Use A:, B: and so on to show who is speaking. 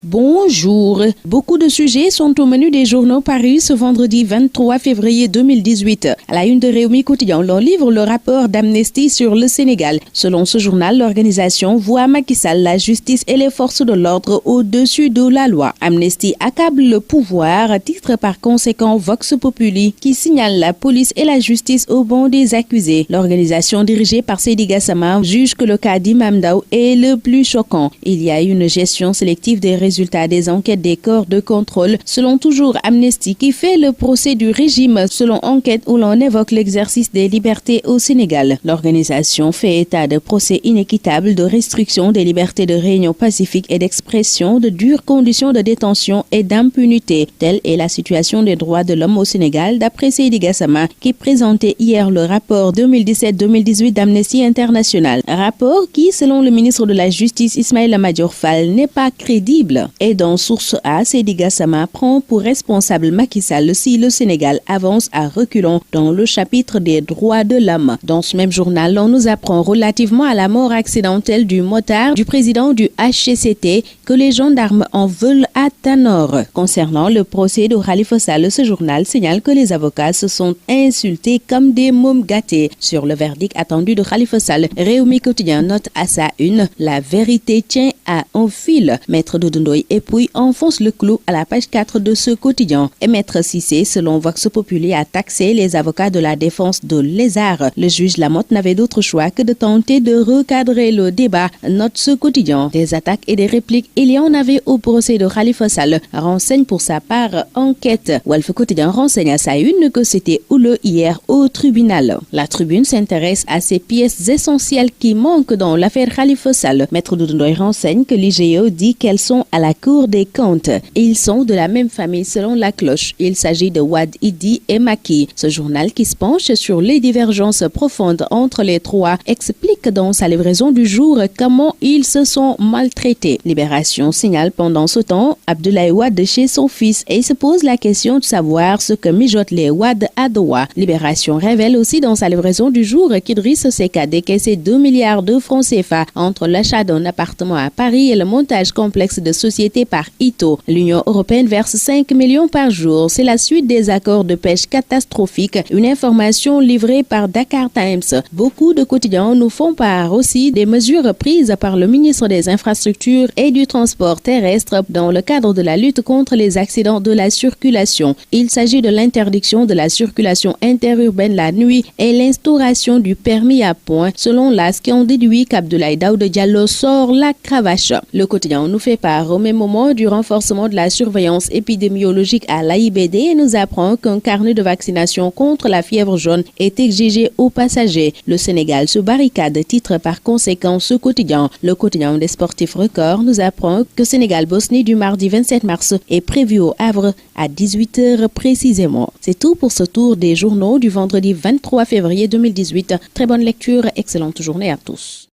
A: Bonjour. Beaucoup de sujets sont au menu des journaux parus ce vendredi 23 février 2018. À la une de Rewmi Quotidien, l'on livre le rapport d'Amnesty sur le Sénégal. Selon ce journal, l'organisation voit Macky Sall, la justice et les forces de l'ordre au-dessus de la loi. Amnesty accable le pouvoir, titre par conséquent Vox Populi, qui signale la police et la justice au banc des accusés. L'organisation dirigée par Seydi Gassama juge que le cas d'Imam Ndao est le plus choquant. Il y a une gestion sélective des résultats des enquêtes des corps de contrôle, selon toujours Amnesty, qui fait le procès du régime selon enquête où l'on évoque l'exercice des libertés au Sénégal. L'organisation fait état de procès inéquitables, de restriction des libertés de réunion pacifique et d'expression, de dures conditions de détention et d'impunité. Telle est la situation des droits de l'homme au Sénégal, d'après Seydi Gassama, qui présentait hier le rapport 2017-2018 d'Amnesty International. Rapport qui, selon le ministre de la Justice Ismaïla Madior Fall, n'est pas crédible. Et dans Source A, Seydi Gassama prend pour responsable Macky Sall si le Sénégal avance à reculons dans le chapitre des droits de l'homme. Dans ce même journal, on nous apprend relativement à la mort accidentelle du motard du président du HCCT que les gendarmes en veulent à Tanor. Concernant le procès de Khalifa Sall, ce journal signale que les avocats se sont insultés comme des mômes gâtés. Sur le verdict attendu de Khalifa Sall, Rewmi Quotidien note à sa une: la vérité tient à un fil. Maître Doudou Ndoye et puis enfonce le clou à la page 4 de ce quotidien. Et Maître Cissé, selon Vox Populi, a taxé les avocats de la défense de lézards. Le juge Lamotte n'avait d'autre choix que de tenter de recadrer le débat, note ce quotidien. Des attaques et des répliques, il y en avait au procès de Khalifa Sall, renseigne pour sa part enquête. Walf Quotidien renseigne à sa une que c'était houleux hier au tribunal. La Tribune s'intéresse à ces pièces essentielles qui manquent dans l'affaire Khalifa Sall. Maître Doudou Ndoye renseigne que l'IGE dit qu'elles sont à la Cour des comptes. Et ils sont de la même famille selon la cloche. Il s'agit de Wade, Idi et Macky. Ce journal qui se penche sur les divergences profondes entre les trois explique dans sa livraison du jour comment ils se sont maltraités. Libération signale pendant ce temps Abdoulaye Wade chez son fils et se pose la question de savoir ce que mijotent les Wade à Doha. Libération révèle aussi dans sa livraison du jour qu'Idriss Seck a décaissé 2 milliards de francs CFA entre l'achat d'un appartement à Paris et le montage complexe de société par Ito. L'Union européenne verse 5 millions par jour. C'est la suite des accords de pêche catastrophiques. Une information livrée par Dakar Times. Beaucoup de quotidiens nous font part aussi des mesures prises par le ministre des Infrastructures et du Transport terrestre dans le cadre de la lutte contre les accidents de la circulation. Il s'agit de l'interdiction de la circulation interurbaine la nuit et l'instauration du permis à points. Selon l'AS, qui ont déduit qu'Abdoulaye Daouda Diallo sort la cravache. Le quotidien nous fait part au même moment du renforcement de la surveillance épidémiologique à l'AIBD et nous apprend qu'un carnet de vaccination contre la fièvre jaune est exigé aux passagers. Le Sénégal se barricade, titre par conséquent ce quotidien. Le quotidien des sportifs records nous apprend que Sénégal-Bosnie du mardi 27 mars est prévu au Havre à 18h précisément. C'est tout pour ce tour des journaux du vendredi 23 février 2018. Très bonne lecture, excellente journée à tous.